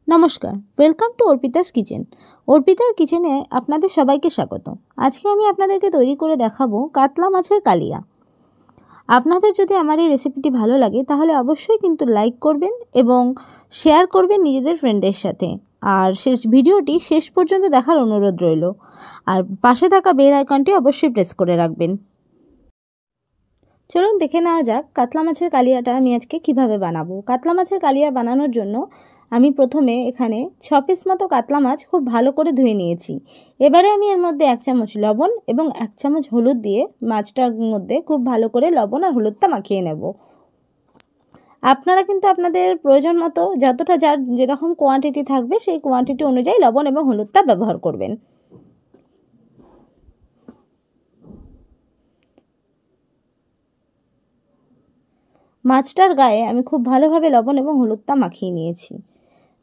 নমস্কার, welcome to Arpita's kitchen. অর্পিতার কিচেনে আপনাদের সবাইকে স্বাগত। আজকে আমি আপনাদেরকে তৈরি করে দেখাবো কাতলা মাছের কালিয়া। আপনাদের যদি আমার এই রেসিপিটি ভালো লাগে তাহলে অবশ্যই কিন্তু লাইক করবেন এবং শেয়ার করবেন নিজেদের ফ্রেন্ডদের সাথে। আর ভিডিওটি শেষ পর্যন্ত দেখার অনুরোধ রইল। আর পাশে থাকা বেল আইকনটি অবশ্যই প্রেস করে রাখবেন। চলুন দেখে নেওয়া যাক কাতলা মাছের কালিয়াটা আমি আজকে কিভাবে বানাবো। কাতলা মাছের কালিয়া বানানোর জন্য আমি প্রথমে এখানে 6 পিস মতো কাতলা মাছ খুব ভালো করে ধুয়ে নিয়েছি। এবারে আমি এর মধ্যে 1 চামচ লবণ এবং 1 চামচ হলুদ দিয়ে মাছটার মধ্যে খুব ভালো করে লবণ আর হলুদটা মাখিয়ে নেব। আপনারা কিন্তু আপনাদের প্রয়োজন মতো যতটা যার যেরকম কোয়ান্টিটি থাকবে সেই কোয়ান্টিটি অনুযায়ী লবণ এবং হলুদটা ব্যবহার করবেন। মাছটার গায়ে আমি খুব ভালোভাবে লবণ এবং হলুদটা মাখিয়ে নিয়েছি।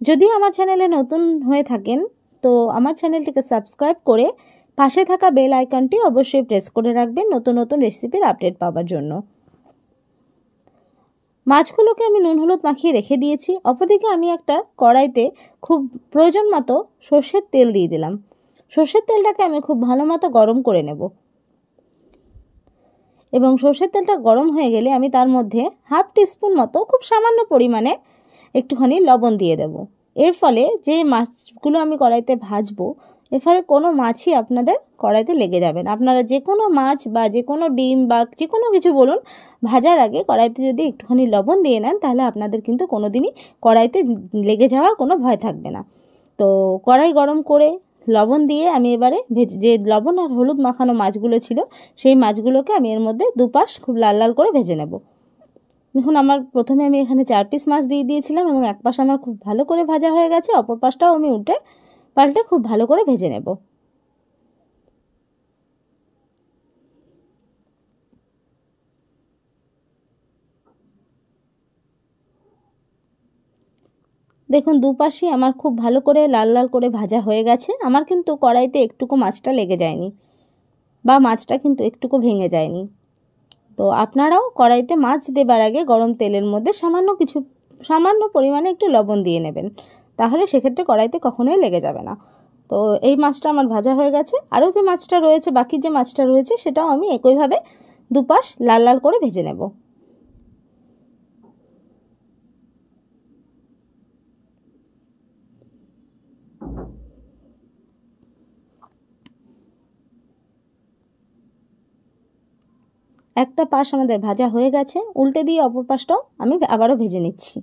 যদি আমার চ্যানেলে নতুন হয়ে থাকেন তো আমার চ্যানেলটিকে সাবস্ক্রাইব করে পাশে থাকা বেল আইকনটি অবশ্যই প্রেস করে রাখবেন নতুন নতুন রেসিপির আপডেট পাওয়ার জন্য। মাছগুলোকে আমি নুন হলুদ মাখিয়ে রেখে দিয়েছি। অপরদিকে আমি একটা কড়াইতে খুব প্রয়োজন মতো সর্ষের তেল দিয়ে দিলাম। সর্ষের তেলটাকে আমি খুব ভালো মতো গরম করে নেব এবং সর্ষের তেলটা গরম হয়ে গেলে আমি তার মধ্যে হাফ টিস্পুন মতো খুব সামান্য পরিমাণে একটুখানি লবণ দিয়ে দেব। এর ফলে যে মাছগুলো আমি কড়াইতে ভাজবো এর ফলে কোনো মাছই আপনাদের কড়াইতে লেগে যাবে না। আপনারা যে কোনো মাছ বা যে কোনো ডিম বা যে কোনো কিছু বলুন ভাজার আগে কড়াইতে যদি একটুখানি লবণ দিয়ে নেন তাহলে আপনাদের কিন্তু কোনো দিনই কড়াইতে লেগে যাওয়ার কোনো ভয় থাকবে না। তো কড়াই গরম করে লবণ দিয়ে আমি এবারে যে লবণ আর হলুদ মাখানো মাছগুলো ছিল সেই মাছগুলোকে আমি এর মধ্যে দুপাশ খুব লাল লাল করে ভেজে নেব। দেখুন আমার প্রথমে আমি এখানে 4 পিস মাছ দিয়ে দিয়েছিলাম এবং এক পাশ আমার খুব ভালো করে ভাজা হয়ে গেছে, অপর পাশটাও আমি উল্টে পাল্টে খুব ভালো করে ভেজে নেব। দেখুন দুপাশই আমার খুব ভালো করে লাল লাল করে ভাজা হয়ে গেছে। আমার কিন্তু কড়াইতে একটুকু মাছটা লেগে যায়নি বা মাছটা কিন্তু একটুকু ভেঙে যায়নি। তো আপনারাও কড়াইতে মাছ দেবার আগে গরম তেলের মধ্যে সামান্য পরিমাণে একটু লবণ দিয়ে নেবেন, তাহলে সেক্ষেত্রে কড়াইতে কখনোই লেগে যাবে না। তো এই মাছটা আমার ভাজা হয়ে গেছে। আরও যে মাছটা রয়েছে বাকি যে মাছটা রয়েছে সেটাও আমি একইভাবে দুপাশ লাল লাল করে ভেজে নেব। একটা পাশ আমাদের ভাজা হয়ে গেছে, উল্টে দিয়ে অপর পাশটাও আমি আবারও ভেজে নিচ্ছি।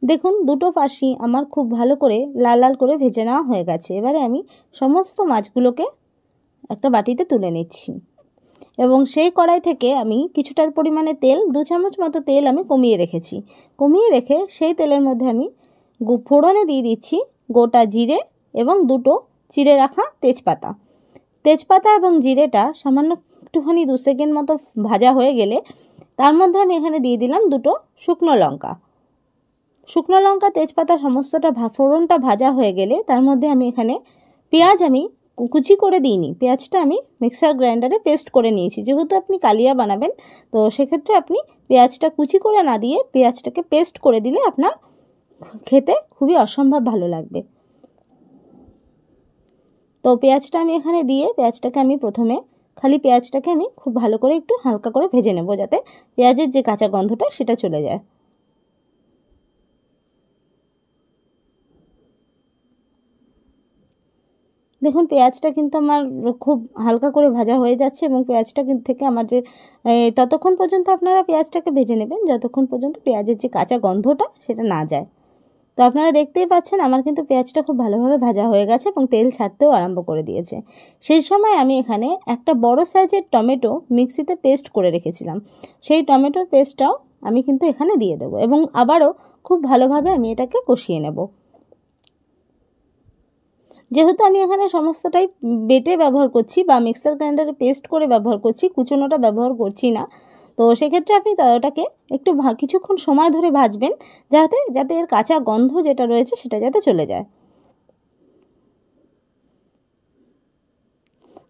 দেখুন দুটো পাশই আমার খুব ভালো করে লাল লাল করে ভেজে নেওয়া হয়ে গেছে। এবারে আমি সমস্ত মাছগুলোকে একটা বাটিতে তুলে নিচ্ছি এবং সেই কড়াই থেকে আমি কিছুটা পরিমাণে তেল 2 চামচ মতো তেল আমি কমিয়ে রেখেছি। কমিয়ে রেখে সেই তেলের মধ্যে আমি ফোড়নে দিয়ে দিচ্ছি গোটা জিরে এবং দুটো চিড়ে রাখা তেজপাতা। তেজপাতা এবং জিরেটা সামান্য একটুখানি 2 সেকেন্ড মতো ভাজা হয়ে গেলে তার মধ্যে আমি এখানে দিয়ে দিলাম দুটো শুকনো লঙ্কা। শুকনো লঙ্কা তেজপাতা সমস্তটা ফোড়নটা ভাজা হয়ে গেলে তার মধ্যে আমি এখানে পেঁয়াজ আমি কুচি করে দিইনি, পেঁয়াজটা আমি মিক্সার গ্রাইন্ডারে পেস্ট করে নিয়েছি। যেহেতু আপনি কালিয়া বানাবেন তো সেক্ষেত্রে আপনি পেঁয়াজটা কুচি করে না দিয়ে পেঁয়াজটাকে পেস্ট করে দিলে আপনার খেতে খুবই অসম্ভব ভালো লাগবে। তো পেঁয়াজটা আমি এখানে দিয়ে পেঁয়াজটাকে আমি প্রথমে পেঁয়াজটাকে আমি খুব ভালো করে একটু হালকা করে ভেজে নেব যাতে পেঁয়াজের যে কাঁচা গন্ধটা সেটা চলে যায়। দেখুন পেঁয়াজটা কিন্তু আমার খুব হালকা করে ভাজা হয়ে যাচ্ছে এবং পেঁয়াজটা থেকে আমার যে ততক্ষণ পর্যন্ত আপনারা পেঁয়াজটাকে ভেজে নেবেন যতক্ষণ পর্যন্ত পেঁয়াজের যে কাঁচা গন্ধটা সেটা না যায়। তো আপনারা দেখতেই পাচ্ছেন আমার কিন্তু পেঁয়াজটা খুব ভালোভাবে ভাজা হয়ে গেছে এবং তেল ছাড়তেও আরম্ভ করে দিয়েছে। সেই সময় আমি এখানে একটা বড় সাইজের টমেটো মিক্সিতে পেস্ট করে রেখেছিলাম, সেই টমেটোর পেস্টটাও আমি কিন্তু এখানে দিয়ে দেবো এবং আবারও খুব ভালোভাবে আমি এটাকে কষিয়ে নেব। যেহেতু আমি এখানে সমস্তটাই বেটে ব্যবহার করছি বা মিক্সার গ্রাইন্ডারে পেস্ট করে ব্যবহার করছি, কুচোনোটা ব্যবহার করছি না, তো সেক্ষেত্রে আপনি ওটাকে একটু কিছুক্ষণ সময় ধরে ভাজবেন যাতে এর কাঁচা গন্ধ যেটা রয়েছে সেটা যাতে চলে যায়।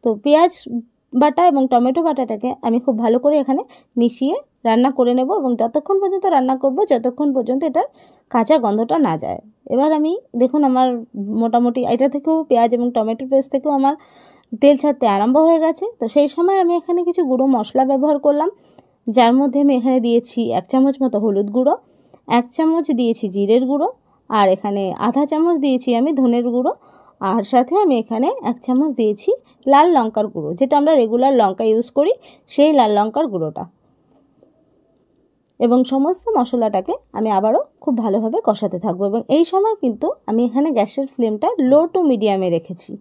তো পেঁয়াজ বাটা এবং টমেটো বাটাটাকে আমি খুব ভালো করে এখানে মিশিয়ে রান্না করে নেব এবং যতক্ষণ পর্যন্ত রান্না করব যতক্ষণ পর্যন্ত এটার কাঁচা গন্ধটা না যায়। এবার আমি দেখুন আমার মোটামুটি এটা থেকেও পেঁয়াজ এবং টমেটো পেস্ট থেকেও আমার তেল ছাড়তে আরম্ভ হয়ে গেছে। তো সেই সময় আমি এখানে কিছু গুঁড়ো মশলা ব্যবহার করলাম, যার মধ্যে আমি এখানে দিয়েছি 1 চামচ মতো হলুদ গুঁড়ো, 1 চামচ দিয়েছি জিরের গুঁড়ো, আর এখানে আধা চামচ দিয়েছি আমি ধনের গুঁড়ো, আর সাথে আমি এখানে 1 চামচ দিয়েছি লাল লঙ্কার গুঁড়ো, যেটা আমরা রেগুলার লঙ্কা ইউজ করি সেই লাল লঙ্কার গুঁড়োটা। এবং সমস্ত মশলাটাকে আমি আবারও খুব ভালোভাবে কষাতে থাকবো এবং এই সময় কিন্তু আমি এখানে গ্যাসের ফ্লেমটা লো টু মিডিয়ামে রেখেছি।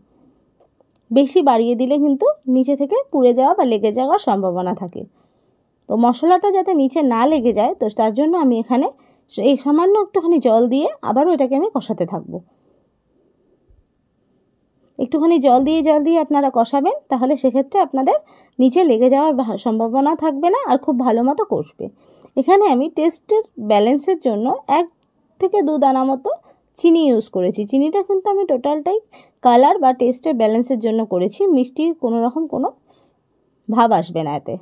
বেশি বাড়িয়ে দিলে কিন্তু নিচে থেকে পুড়ে যাওয়া বা লেগে যাওয়ার সম্ভাবনা থাকে। তো মশলাটা যাতে নিচে না লেগে যায়, তো তার জন্য আমি এখানে এই সামান্য একটুখানি জল দিয়ে আবারও এটাকে আমি কষাতে থাকবো। একটুখানি জল দিয়ে আপনারা কষাবেন, তাহলে সেক্ষেত্রে আপনাদের নিচে লেগে যাওয়ার সম্ভাবনা থাকবে না আর খুব ভালো মতো কষবে। এখানে আমি টেস্টের ব্যালেন্সের জন্য 1 থেকে 2 দানা মতো চিনি ইউজ করেছি। চিনিটা কিন্তু আমি টোটালটাই কালার বা টেস্টের ব্যালেন্সের জন্য করেছি, মিষ্টি কোনো রকম কোনো ভাব আসবে না এতে।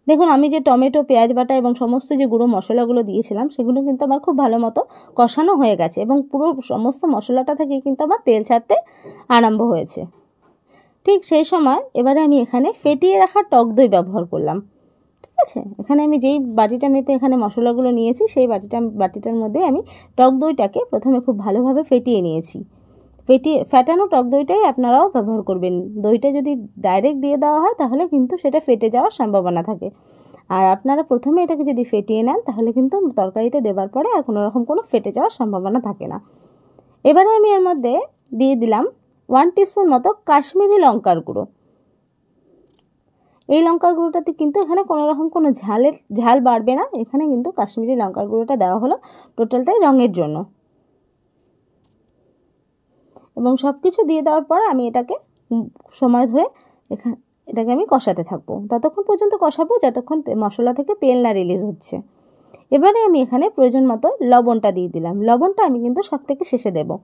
দেখুন আমি যে টমেটো, পেঁয়াজ বাটা এবং সমস্ত যে গুঁড়ো মশলাগুলো দিয়েছিলাম সেগুলো কিন্তু আমার খুব ভালো মতো কষানো হয়ে গেছে এবং পুরো সমস্ত মশলাটা থেকে কিন্তু আমার তেল ছাড়তে আরম্ভ হয়েছে। ঠিক সেই সময় এবারে আমি এখানে ফেটিয়ে রাখা টক দই ব্যবহার করলাম। ঠিক আছে, এখানে আমি যেই বাটিটা মেপে এখানে মশলাগুলো নিয়েছি সেই বাটিটার মধ্যে আমি টক দইটাকে প্রথমে খুব ভালোভাবে ফেটিয়ে নিয়েছি। ফেটানো টক দইটাই আপনারাও ব্যবহার করবেন। দইটা যদি ডাইরেক্ট দিয়ে দেওয়া হয় তাহলে কিন্তু সেটা ফেটে যাওয়ার সম্ভাবনা থাকে, আর আপনারা প্রথমে এটাকে যদি ফেটিয়ে নেন তাহলে কিন্তু তরকারিতে দেওয়ার পরে আর কোনো রকম কোনো ফেটে যাওয়ার সম্ভাবনা থাকে না। এবারে আমি এর মধ্যে দিয়ে দিলাম 1 টিস্পুন মতো কাশ্মীরি লঙ্কার গুঁড়ো। এই লঙ্কার গুঁড়োটাতে কিন্তু এখানে কোনো রকম কোনো ঝাল বাড়বে না, এখানে কিন্তু কাশ্মীরি লঙ্কার গুঁড়োটা দেওয়া হলো টোটালটাই রঙের জন্য। এবং সব কিছু দিয়ে দেওয়ার পর আমি এটাকে সময় ধরে এটাকে আমি কষাতে থাকবো, ততক্ষণ পর্যন্ত কষাবো যতক্ষণ মশলা থেকে তেল না রিলিজ হচ্ছে। এবারে আমি এখানে প্রয়োজন মতো লবণটা দিয়ে দিলাম। লবণটা আমি কিন্তু সব থেকে শেষে দেবো।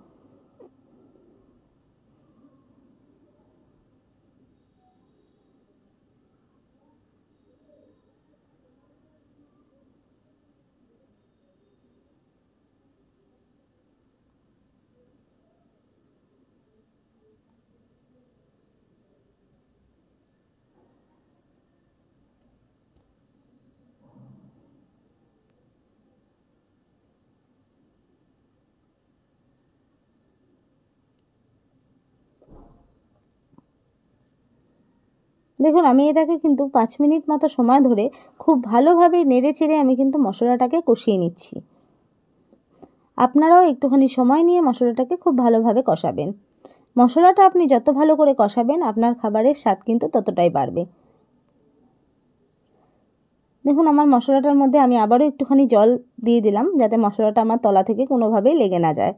দেখুন আমি এটাকে কিন্তু 5 মিনিট মতো সময় ধরে খুব ভালোভাবে নেড়ে চেড়ে আমি কিন্তু মশলাটাকে কষিয়ে নিচ্ছি। আপনারাও একটুখানি সময় নিয়ে মশলাটাকে খুব ভালোভাবে কষাবেন। মশলাটা আপনি যত ভালো করে কষাবেন আপনার খাবারের স্বাদ কিন্তু ততটাই বাড়বে। দেখুন আমার মশলাটার মধ্যে আমি আবারও একটুখানি জল দিয়ে দিলাম, যাতে মশলাটা আমার তলা থেকে কোনোভাবেই লেগে না যায়।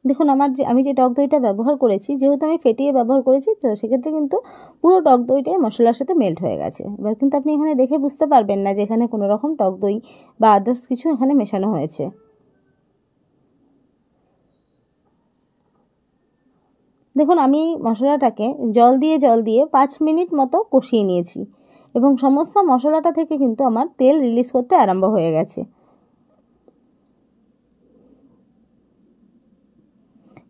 দেখুন আমি যে টক দইটা ব্যবহার করেছি, যেহেতু আমি ফেটিয়ে ব্যবহার করেছি, তো সেক্ষেত্রে কিন্তু পুরো টক দইটাই মশলার সাথে মেল্ট হয়ে গেছে। এবার কিন্তু আপনি এখানে দেখে বুঝতে পারবেন না যে এখানে কোনো রকম টক দই বা আদার্স কিছু এখানে মেশানো হয়েছে। দেখুন আমি মশলাটাকে জল দিয়ে 5 মিনিট মতো কষিয়ে নিয়েছি এবং সমস্ত মশলাটা থেকে কিন্তু আমার তেল রিলিজ করতে আরম্ভ হয়ে গেছে।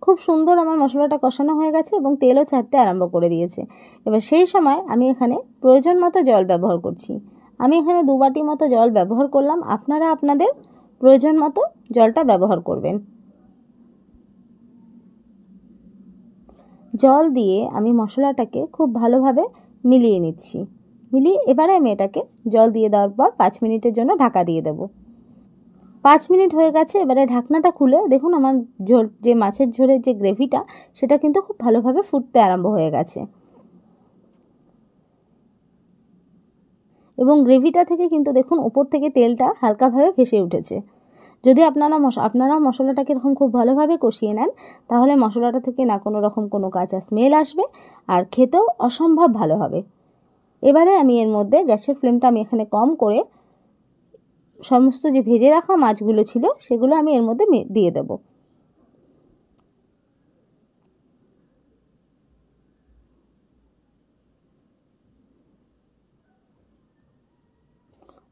খুব সুন্দর আমার মশলাটা কষানো হয়ে গেছে এবং তেলও ছাড়তে আরম্ভ করে দিয়েছে। এবার সেই সময় আমি এখানে প্রয়োজন মতো জল ব্যবহার করছি। আমি এখানে 2 বাটি মতো জল ব্যবহার করলাম, আপনারা আপনাদের প্রয়োজন মতো জলটা ব্যবহার করবেন। জল দিয়ে আমি মশলাটাকে খুব ভালোভাবে মিলিয়ে নিচ্ছি। এবারে আমি এটাকে জল দিয়ে দেওয়ার পর 5 মিনিটের জন্য ঢাকা দিয়ে দেবো। 5 মিনিট হয়ে গেছে, এবারে ঢাকনাটা খুলে দেখুন আমার যে মাছের ঝোলের যে গ্রেভিটা সেটা কিন্তু খুব ভালোভাবে ফুটতে আরম্ভ হয়ে গেছে এবং গ্রেভিটা থেকে কিন্তু দেখুন উপর থেকে তেলটা হালকাভাবে ভেসে উঠেছে। যদি আপনারা মশলাটাকে এরকম খুব ভালোভাবে কষিয়ে নেন তাহলে মশলাটা থেকে না কোনো রকম কোনো কাঁচা স্মেল আসবে আর খেতেও অসম্ভব ভালো হবে। এবারে আমি এর মধ্যে গ্যাসের ফ্লেমটা আমি এখানে কম করে সমস্ত যে ভেজে রাখা মাছগুলো ছিল সেগুলো আমি এর মধ্যে দিয়ে দেব।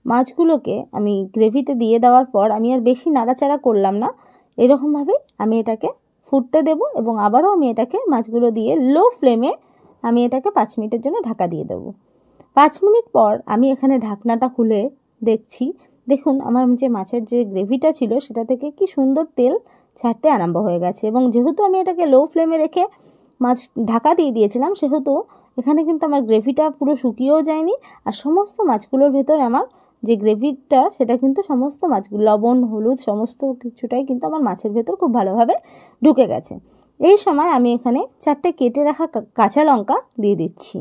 মাছগুলোকে আমি গ্রেভিতে দিয়ে দেওয়ার পর আমি আর বেশি নাড়াচাড়া করলাম না, এরকমভাবেই আমি এটাকে ফুটতে দেব এবং আবারও আমি এটাকে মাছগুলো দিয়ে লো ফ্লেমে আমি এটাকে 5 মিনিটের জন্য ঢাকা দিয়ে দেব। 5 মিনিট পর আমি এখানে ঢাকনাটা খুলে দেখছি, দেখুন আমার যে মাছের যে গ্রেভিটা ছিল সেটা থেকে কি সুন্দর তেল ছাড়তে আরম্ভ হয়ে গেছে। এবং যেহেতু আমি এটাকে লো ফ্লেমে রেখে মাছ ঢাকা দিয়ে দিয়েছিলাম, সেহেতু এখানে কিন্তু আমার গ্রেভিটা পুরো শুকিয়েও যায়নি, আর সমস্ত মাছগুলোর ভেতরে আমার যে গ্রেভিটা সেটা কিন্তু সমস্ত মাছগুলো লবণ হলুদ সমস্ত কিছুটাই কিন্তু আমার মাছের ভেতর খুব ভালোভাবে ঢুকে গেছে। এই সময় আমি এখানে 4টে কেটে রাখা কাঁচা লঙ্কা দিয়ে দিচ্ছি,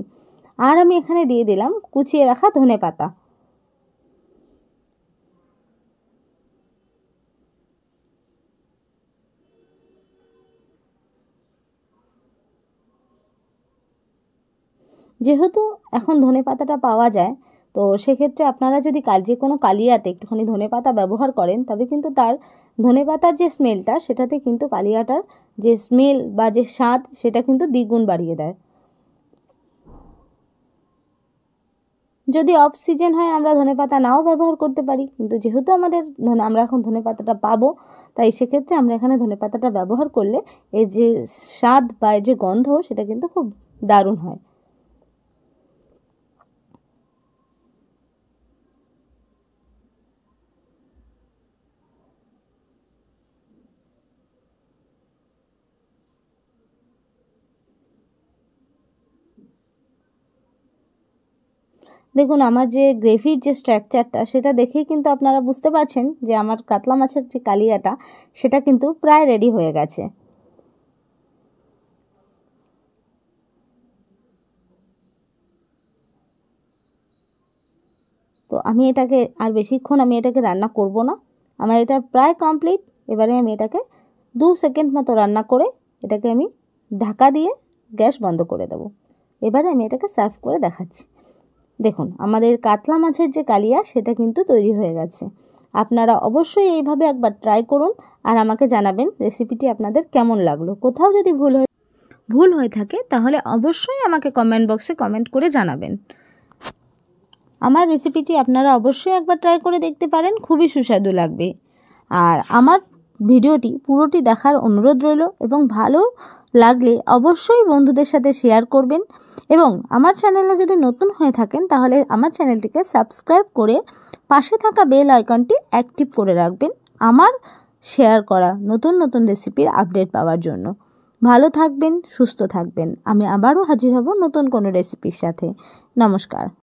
আর আমি এখানে দিয়ে দিলাম কুচিয়ে রাখা ধনেপাতা। যেহেতু এখন ধনেপাতাটা পাওয়া যায়, তো সেক্ষেত্রে আপনারা যদি যে কোনো কালিয়াতে একটুখানি ধনেপাতা ব্যবহার করেন, তবে কিন্তু তার ধনেপাতার যে স্মেলটা সেটাতে কিন্তু কালিয়াটার যে স্মেল বা যে স্বাদ সেটা কিন্তু দ্বিগুণ বাড়িয়ে দেয়। যদি অফ সিজন হয় আমরা ধনেপাতা নাও ব্যবহার করতে পারি, কিন্তু যেহেতু আমরা এখন ধনেপাতাটা পাবো, তাই সেক্ষেত্রে আমরা এখানে ধনেপাতাটা ব্যবহার করলে এর যে স্বাদ বা এর যে গন্ধ সেটা কিন্তু খুব দারুণ হয়। দেখুন আমার যে গ্রেভির যে স্ট্রাকচারটা সেটা দেখেই কিন্তু আপনারা বুঝতে পারছেন যে আমার কাতলা মাছের যে কালিয়াটা সেটা কিন্তু প্রায় রেডি হয়ে গেছে। তো আমি এটাকে আর বেশিক্ষণ আমি এটাকে রান্না করব না, আমার এটা প্রায় কমপ্লিট। এবারে আমি এটাকে 2 সেকেন্ড মতো রান্না করে এটাকে আমি ঢাকা দিয়ে গ্যাস বন্ধ করে দেব। এবারে আমি এটাকে সার্ভ করে দেখাচ্ছি। দেখুন আমাদের কাতলা মাছের যে কালিয়া সেটা কিন্তু তৈরি হয়ে গেছে। আপনারা অবশ্যই এইভাবে একবার ট্রাই করুন আর আমাকে জানাবেন রেসিপিটি আপনাদের কেমন লাগলো। কোথাও যদি ভুল হয়ে থাকে তাহলে অবশ্যই আমাকে কমেন্ট বক্সে কমেন্ট করে জানাবেন। আমার রেসিপিটি আপনারা অবশ্যই একবার ট্রাই করে দেখতে পারেন, খুবই সুস্বাদু লাগবে। আর আমার ভিডিওটি পুরোটি দেখার অনুরোধ রইল এবং ভালো লাগলে অবশ্যই বন্ধুদের সাথে শেয়ার করবেন এবং আমার চ্যানেলে যদি নতুন হয়ে থাকেন তাহলে আমার চ্যানেলটিকে সাবস্ক্রাইব করে পাশে থাকা বেল আইকনটি অ্যাক্টিভ করে রাখবেন আমার শেয়ার করা নতুন নতুন রেসিপির আপডেট পাওয়ার জন্য। ভালো থাকবেন, সুস্থ থাকবেন। আমি আবারও হাজির হব নতুন কোনো রেসিপির সাথে। নমস্কার।